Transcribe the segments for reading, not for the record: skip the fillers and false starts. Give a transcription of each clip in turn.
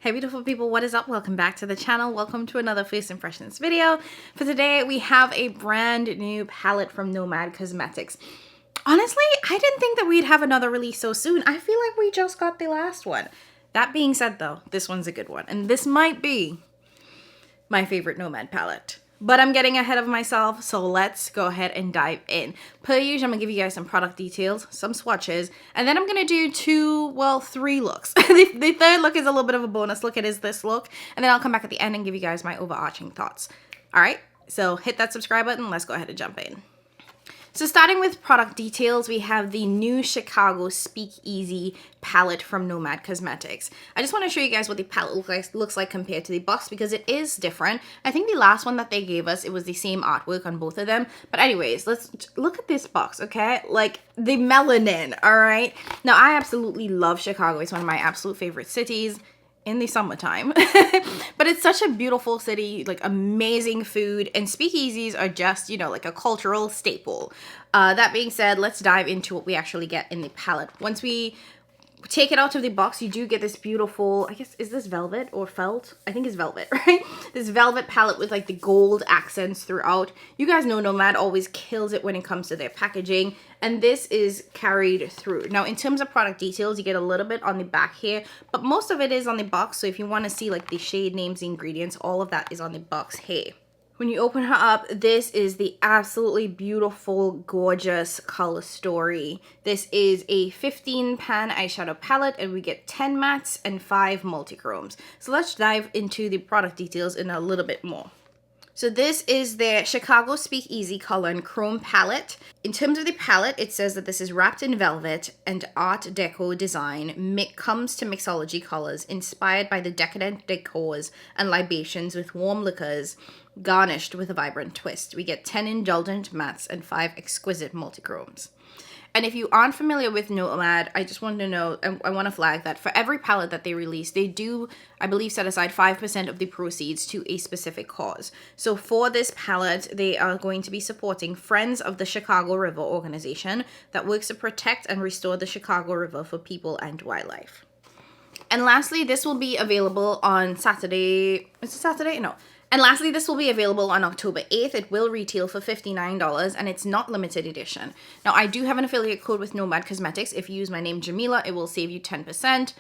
Hey beautiful people, what is up? Welcome back to the channel. Welcome to another first impressions video. For today we have a brand new palette from Nomad Cosmetics. Honestly, I didn't think that we'd have another release so soon. I feel like we just got the last one. That being said though, this one's a good one, and this might be my favorite Nomad palette. But I'm getting ahead of myself, so let's go ahead and dive in. Per usual, I'm gonna give you guys some product details, some swatches, and then I'm gonna do three looks. The third look is a little bit of a bonus look. It is this look, and then I'll come back at the end and give you guys my overarching thoughts. All right, so hit that subscribe button. Let's go ahead and jump in. So starting with product details, we have the new Chicago Speakeasy palette from Nomad Cosmetics. I just want to show you guys what the palette looks like compared to the box because it is different. I think the last one that they gave us, it was the same artwork on both of them. But anyways, let's look at this box, okay? Like the melanin, all right? Now, I absolutely love Chicago. It's one of my absolute favorite cities in the summertime. But it's such a beautiful city, like amazing food, and speakeasies are just, you know, like a cultural staple. That being said, let's dive into what we actually get in the palette. Once we take it out of the box, you do get this beautiful, I guess, is this velvet or felt? I think it's velvet, right? This velvet palette with like the gold accents throughout. You guys know Nomad always kills it when it comes to their packaging, and this is carried through. Now, in terms of product details, you get a little bit on the back here, but most of it is on the box. So if you want to see like the shade names, the ingredients, all of that is on the box here. When you open her up, this is the absolutely beautiful, gorgeous color story. This is a 15 pan eyeshadow palette, and we get 10 mattes and 5 multichromes. So let's dive into the product details in a little bit more. So this is their Chicago Speakeasy Color and Chrome palette. In terms of the palette, it says that this is wrapped in velvet and Art Deco design. Comes to mixology colors inspired by the decadent decors and libations with warm liquors garnished with a vibrant twist. We get 10 indulgent mattes and 5 exquisite multichromes. And if you aren't familiar with Nomad, I just wanted to know, I want to flag that for every palette that they release, they do, I believe, set aside 5% of the proceeds to a specific cause. So for this palette, they are going to be supporting Friends of the Chicago River organization that works to protect and restore the Chicago River for people and wildlife. And lastly, this will be available on Saturday. Is it Saturday? No. And lastly, this will be available on October 8th. It will retail for $59, and it's not limited edition. Now, I do have an affiliate code with Nomad Cosmetics. If you use my name, Jamila, it will save you 10%.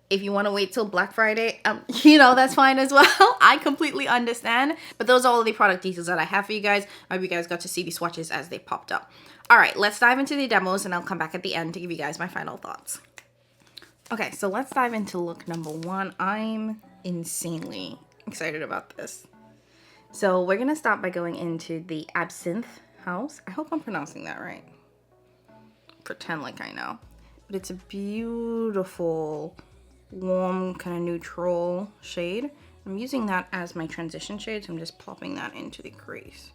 If you want to wait till Black Friday, you know, that's fine as well. I completely understand. But those are all the product details that I have for you guys. I hope you guys got to see the swatches as they popped up. All right, let's dive into the demos, and I'll come back at the end to give you guys my final thoughts. Okay, so let's dive into look number 1. I'm insanely excited about this. So we're gonna start by going into the Absinthe house. I hope I'm pronouncing that right. Pretend like I know. But it's a beautiful, warm, kind of neutral shade. I'm using that as my transition shade, so I'm just plopping that into the crease.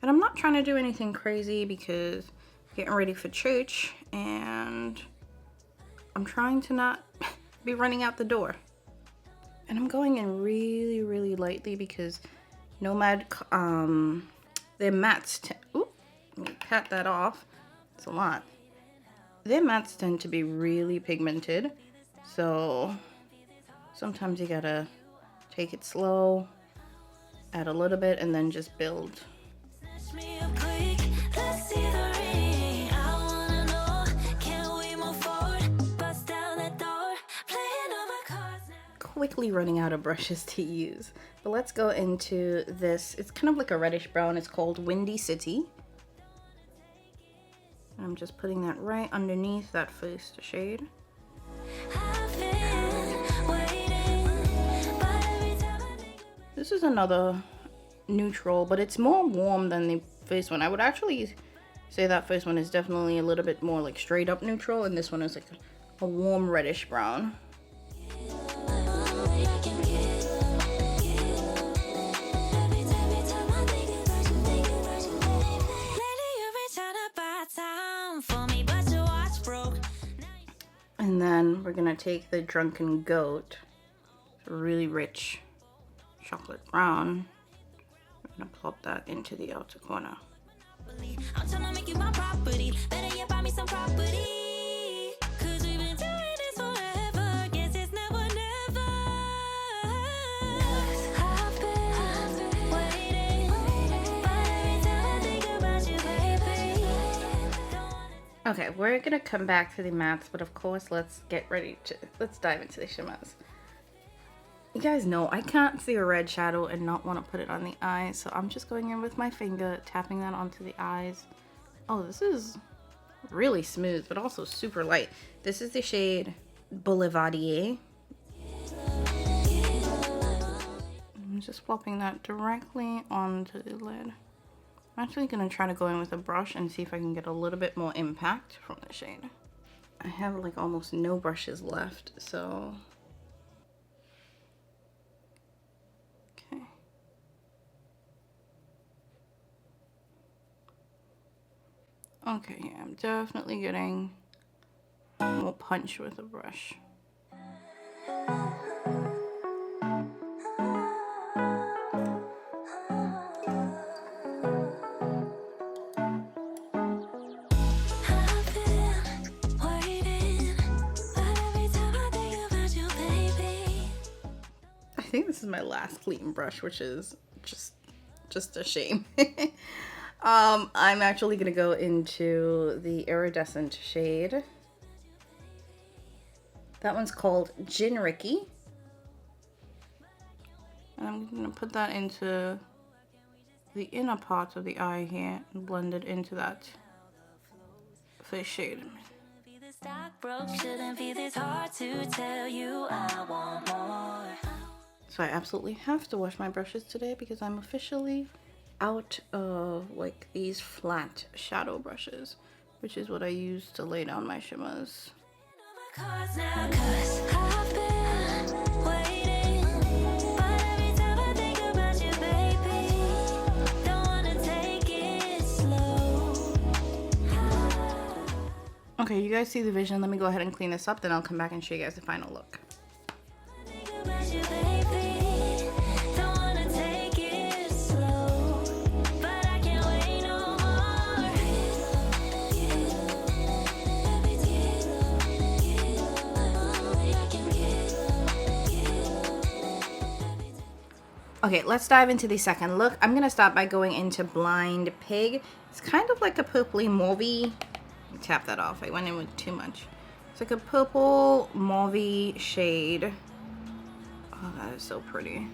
And I'm not trying to do anything crazy because I'm getting ready for church and I'm trying to not be running out the door. And I'm going in really, really lightly because Nomad, their mattes, ooh, let me pat that off. It's a lot. Their mattes tend to be really pigmented, so sometimes you gotta take it slow, add a little bit, and then just build. Quickly running out of brushes to use, but let's go into this. It's kind of like a reddish brown. It's called Windy City. I'm just putting that right underneath that first shade. This is another neutral, but it's more warm than the first one. I would actually say that first one is definitely a little bit more like straight up neutral, and this one is like a warm reddish brown. And then we're gonna take the Drunken Goat, a really rich chocolate brown. We're gonna plop that into the outer corner. I'm trying to make you my property. Better yet, buy me some property. 'Cause we've been doing this forever. Guess it's never, never. Okay, we're gonna come back to the mattes, but of course, let's dive into the shimmers. You guys know I can't see a red shadow and not want to put it on the eyes, so I'm just going in with my finger, tapping that onto the eyes. Oh, this is really smooth, but also super light. This is the shade Boulevardier. I'm just plopping that directly onto the lid. I'm actually going to try to go in with a brush and see if I can get a little bit more impact from the shade. I have like almost no brushes left, so... Okay. Okay, yeah, I'm definitely getting more punch with a brush. I think this is my last clean brush, which is just a shame. I'm actually gonna go into the iridescent shade. That one's called Gin Ricky. And I'm gonna put that into the inner part of the eye here and blend it into that face shade. So I absolutely have to wash my brushes today because I'm officially out of like these flat shadow brushes, which is what I use to lay down my shimmers. Okay, you guys see the vision. Let me go ahead and clean this up, then I'll come back and show you guys the final look. Okay, let's dive into the second look. I'm gonna start by going into Blind Pig. It's kind of like a purpley mauvey. Tap that off. I went in with too much. It's like a purple mauvey shade. Oh, that is so pretty.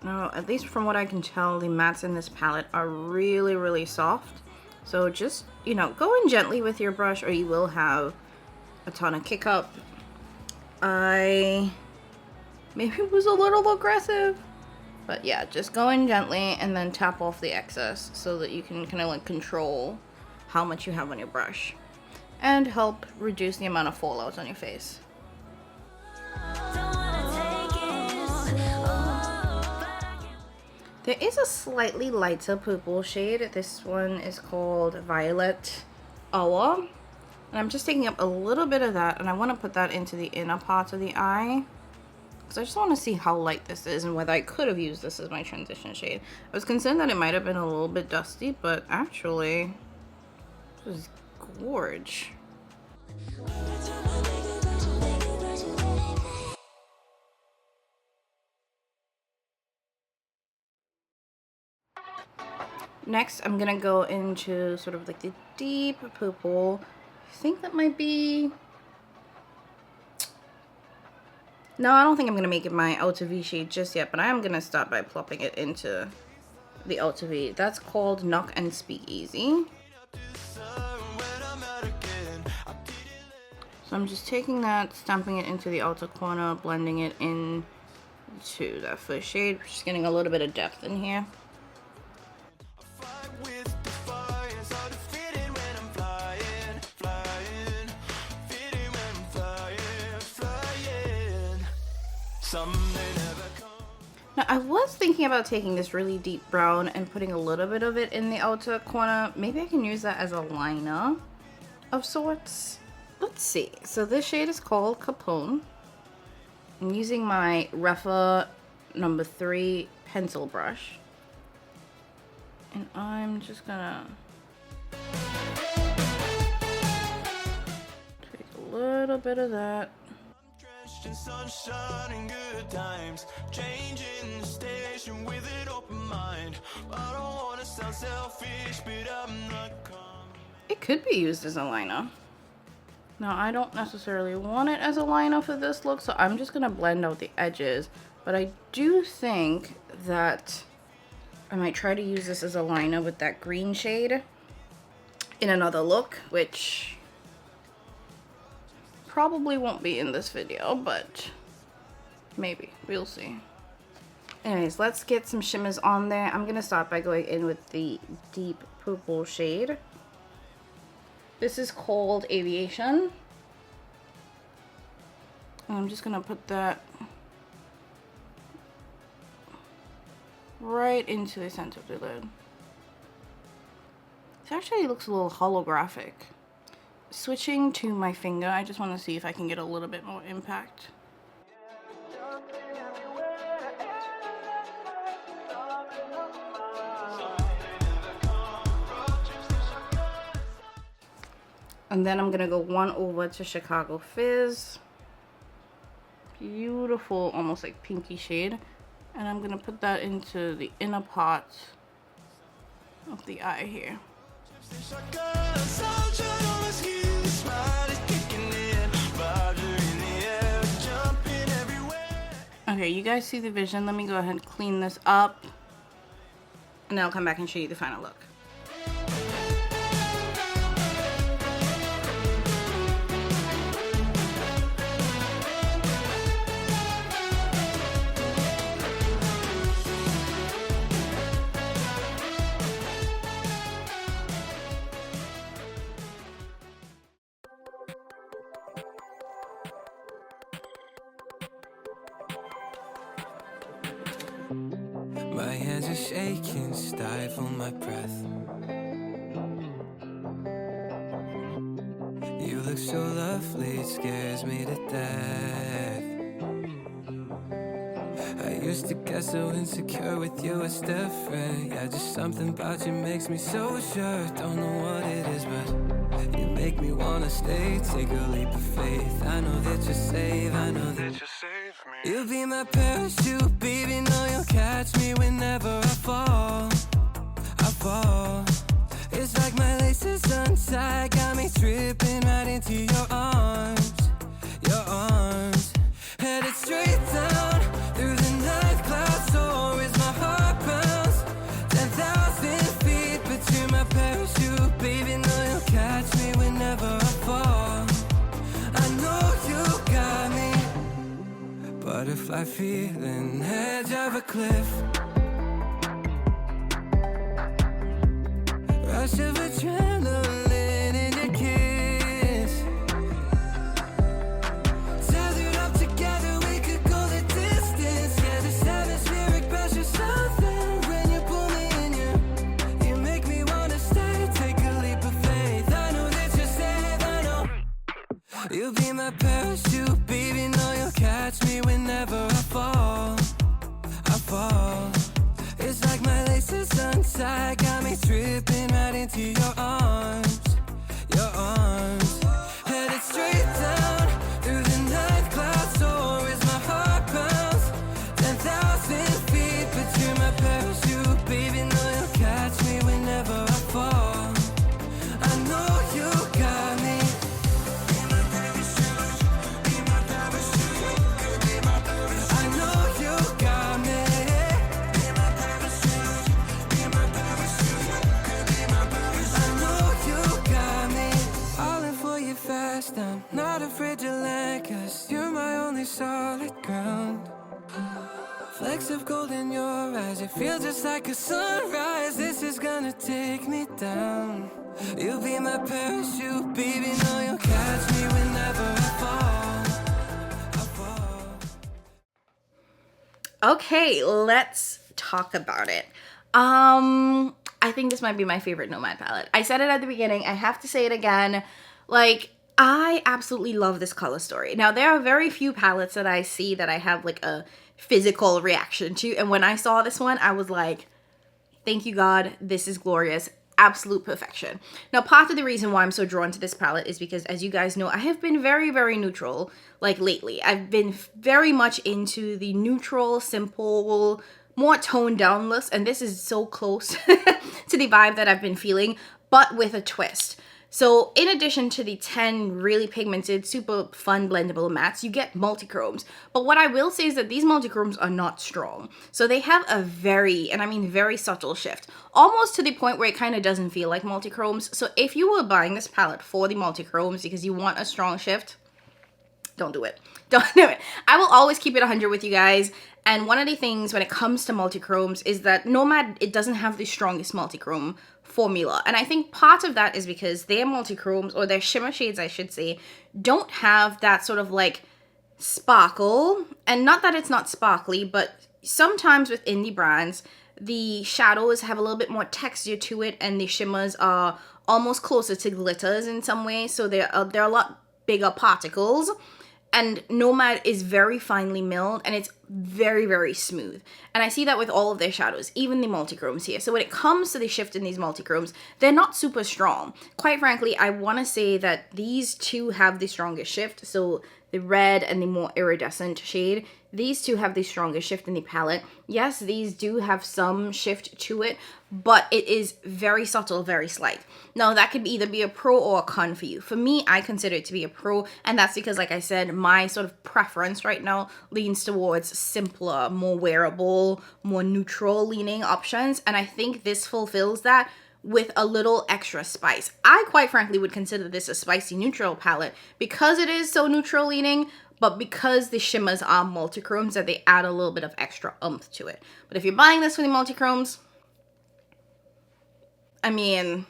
No, at least from what I can tell, the mattes in this palette are really, really soft. So just, you know, go in gently with your brush or you will have a ton of kick up. I maybe was a little aggressive, but yeah, just go in gently and then tap off the excess so that you can kind of like control how much you have on your brush and help reduce the amount of fallout on your face. There is a slightly lighter purple shade. This one is called Violet Hour. And I'm just taking up a little bit of that and I want to put that into the inner part of the eye. Because I just want to see how light this is and whether I could have used this as my transition shade. I was concerned that it might have been a little bit dusty, but actually, this is gorge. Next, I'm gonna go into sort of like the deep purple. I think that might be... No, I don't think I'm gonna make it my outer V shade just yet, but I am gonna start by plopping it into the outer V. That's called Knock and Speakeasy. So I'm just taking that, stamping it into the outer corner, blending it in to that first shade. Just getting a little bit of depth in here. Now I was thinking about taking this really deep brown and putting a little bit of it in the outer corner. Maybe I can use that as a liner of sorts. Let's see. So this shade is called Capone. I'm using my Refa number 3 pencil brush. And I'm just gonna take a little bit of that. Sunshine and good times, changing the station with an open mind. I don't want to sound selfish, but I'm not coming. It could be used as a liner. Now, I don't necessarily want it as a liner for this look, so I'm just going to blend out the edges. But I do think that I might try to use this as a liner with that green shade in another look, which probably won't be in this video, but maybe. We'll see. Anyways, let's get some shimmers on there. I'm going to start by going in with the deep purple shade. This is called Aviation. And I'm just going to put that right into the center of the lid. This actually looks a little holographic. Switching to my finger, I just want to see if I can get a little bit more impact. And then I'm going to go one over to Chicago Fizz. Beautiful, almost like pinky shade. And I'm going to put that into the inner part of the eye here. Okay, you guys see the vision. Let me go ahead and clean this up. And then I'll come back and show you the final look. My hands are shaking, stifle my breath. You look so lovely, it scares me to death. I used to get so insecure with you, it's different. Yeah, just something about you makes me so sure. Don't know what it is, but you make me wanna stay. Take a leap of faith. I know that you're safe, I know that you're safe. You'll be my parachute, baby, know you'll catch me whenever I fall. I fall. It's like my laces untied, got me tripping right into your arms. Your arms. Headed straight down through the night clouds, so is my heart bounce 10,000 feet, but you're my parachute, baby, know you'll catch me whenever I fall. I know you got me. Butterfly feeling, edge of a cliff. Rush of adrenaline in your kiss. Tethered up together, we could go the distance. Yeah, this atmospheric pressure, something when you pull me in. You make me wanna stay. Take a leap of faith. I know that you're safe. I know you'll be my parachute, baby. Know you'll catch me whenever I fall. I fall. It's like my laces untied, got me tripping right into your arms. Your arms. Headed straight down through the night clouds, so is my heart bounce 10,000 feet, but you're my parachute, baby, know you'll catch me whenever I fall. I know you got me. I'm not afraid to land, 'cause you're my only solid ground. Flecks of gold in your eyes, it feels just like a sunrise. This is gonna take me down. You'll be my parachute, baby, know you'll catch me whenever I fall. Okay, let's talk about it. I think this might be my favorite Nomad palette. I said it at the beginning, I have to say it again. Like, I absolutely love this color story. Now, there are very few palettes that I see that I have like a physical reaction to. And when I saw this one, I was like, thank you, God, this is glorious. absolute perfection. Now, part of the reason why I'm so drawn to this palette is because, as you guys know, I have been very, very neutral, like, lately. I've been very much into the neutral, simple, more toned down looks, and this is so close to the vibe that I've been feeling, but with a twist. So in addition to the 10 really pigmented, super fun blendable mattes, you get multichromes. But what I will say is that these multichromes are not strong. So they have a very, and I mean very subtle shift, almost to the point where it kind of doesn't feel like multichromes. So if you were buying this palette for the multichromes because you want a strong shift, don't do it. Don't do it. I will always keep it 100 with you guys. And one of the things when it comes to multichromes is that Nomad, it doesn't have the strongest multichrome formula. And I think part of that is because their multichromes, or their shimmer shades, I should say, don't have that sort of like sparkle. And not that it's not sparkly, but sometimes with indie brands, the shadows have a little bit more texture to it, and the shimmers are almost closer to glitters in some way. So they're a lot bigger particles. And Nomad is very finely milled, and it's very, very smooth. And I see that with all of their shadows, even the multichromes here. So when it comes to the shift in these multichromes, they're not super strong. Quite frankly, I want to say that these two have the strongest shift. So the red and the more iridescent shade, these two have the strongest shift in the palette. Yes, these do have some shift to it, but it is very subtle, very slight. Now, that could either be a pro or a con for you. For me, I consider it to be a pro, and that's because, like I said, my sort of preference right now leans towards simpler, more wearable, more neutral leaning options, and I think this fulfills that with a little extra spice. I quite frankly would consider this a spicy neutral palette because it is so neutral leaning, but because the shimmers are multichromes, that they add a little bit of extra oomph to it. But if you're buying this for the multichromes, I mean,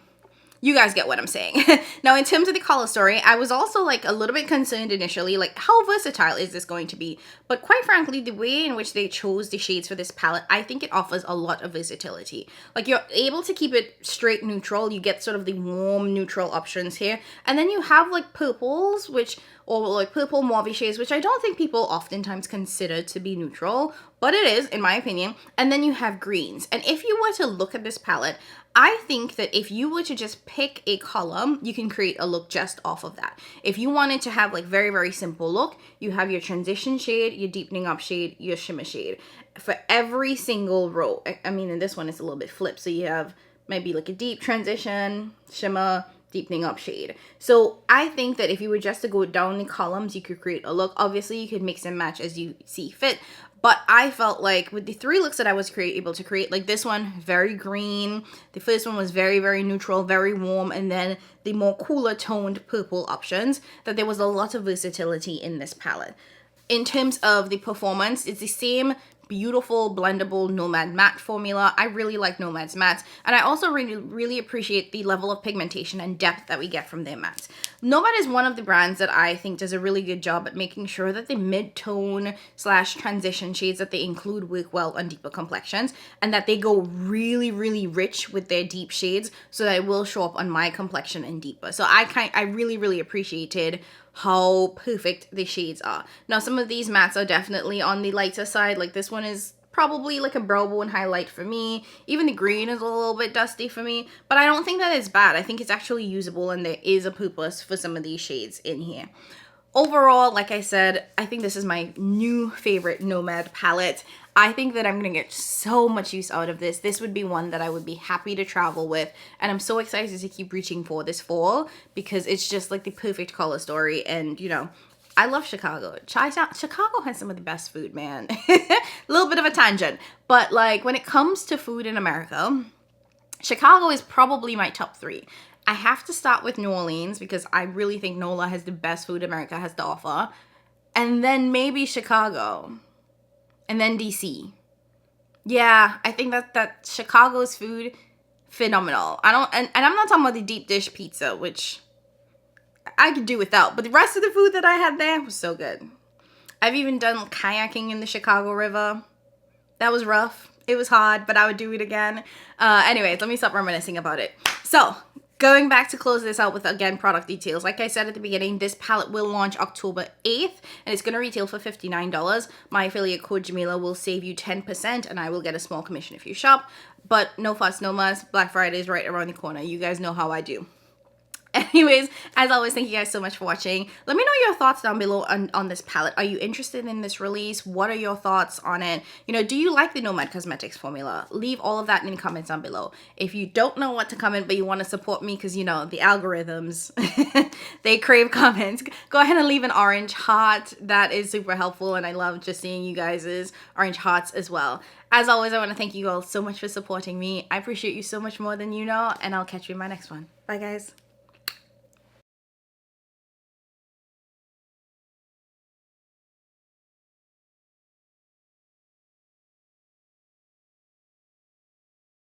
you guys get what I'm saying. Now, in terms of the color story, I was also like a little bit concerned initially, like how versatile is this going to be? But quite frankly, the way in which they chose the shades for this palette, I think it offers a lot of versatility. Like, you're able to keep it straight neutral. You get sort of the warm neutral options here. And then you have like purples, or like purple mauve shades, which I don't think people oftentimes consider to be neutral, but it is, in my opinion. And then you have greens. And if you were to look at this palette, I think that if you were to just pick a color, you can create a look just off of that. If you wanted to have like very, very simple look, you have your transition shade, your deepening up shade, your shimmer shade. For every single row, I mean, in this one, it's a little bit flipped. So you have maybe like a deep transition, shimmer, deepening up shade. So I think that if you were just to go down the columns, you could create a look. Obviously, you could mix and match as you see fit. But I felt like with the three looks that I was able to create, like this one, very green. The first one was very, very neutral, very warm. And then the more cooler toned purple options, that there was a lot of versatility in this palette. In terms of the performance, it's the same beautiful blendable Nomad matte formula. I really like Nomad's mattes, and I also really appreciate the level of pigmentation and depth that we get from their mattes. Nomad is one of the brands that I think does a really good job at making sure that the mid-tone / transition shades that they include work well on deeper complexions, and that they go really, really rich with their deep shades so that it will show up on my complexion and deeper. So I really, really appreciated how perfect the shades are. Now, some of these mattes are definitely on the lighter side. Like this one is probably like a brow bone highlight for me. Even the green is a little bit dusty for me, but I don't think that it's bad. I think it's actually usable, and there is a purpose for some of these shades in here. Overall, like I said, I think this is my new favorite Nomad palette. I think that I'm going to get so much use out of this. This would be one that I would be happy to travel with. And I'm so excited to keep reaching for this fall because it's just like the perfect color story. And, you know, I love Chicago. Chicago has some of the best food, man. A little bit of a tangent. But like when it comes to food in America, Chicago is probably my top 3. I have to start with New Orleans because I really think NOLA has the best food America has to offer. And then maybe Chicago. And then DC. Yeah, I think that Chicago's food, phenomenal. And I'm not talking about the deep dish pizza, which I could do without. But the rest of the food that I had there was so good. I've even done kayaking in the Chicago River. That was rough. It was hard, but I would do it again. Anyways, let me stop reminiscing about it. So, going back to close this out with, again, product details. Like I said at the beginning, this palette will launch October 8th, and it's going to retail for $59. My affiliate code Jamila will save you 10%, and I will get a small commission if you shop. But no fuss, no muss. Black Friday is right around the corner. You guys know how I do. Anyways, as always, thank you guys so much for watching. Let me know your thoughts down below on this palette. Are you interested in this release? What are your thoughts on it? You know, do you like the Nomad Cosmetics formula? Leave all of that in the comments down below. If you don't know what to comment, but you want to support me because, you know, the algorithms, they crave comments, go ahead and leave an orange heart. That is super helpful, and I love just seeing you guys' orange hearts as well. As always, I want to thank you all so much for supporting me. I appreciate you so much more than you know, and I'll catch you in my next one. Bye, guys.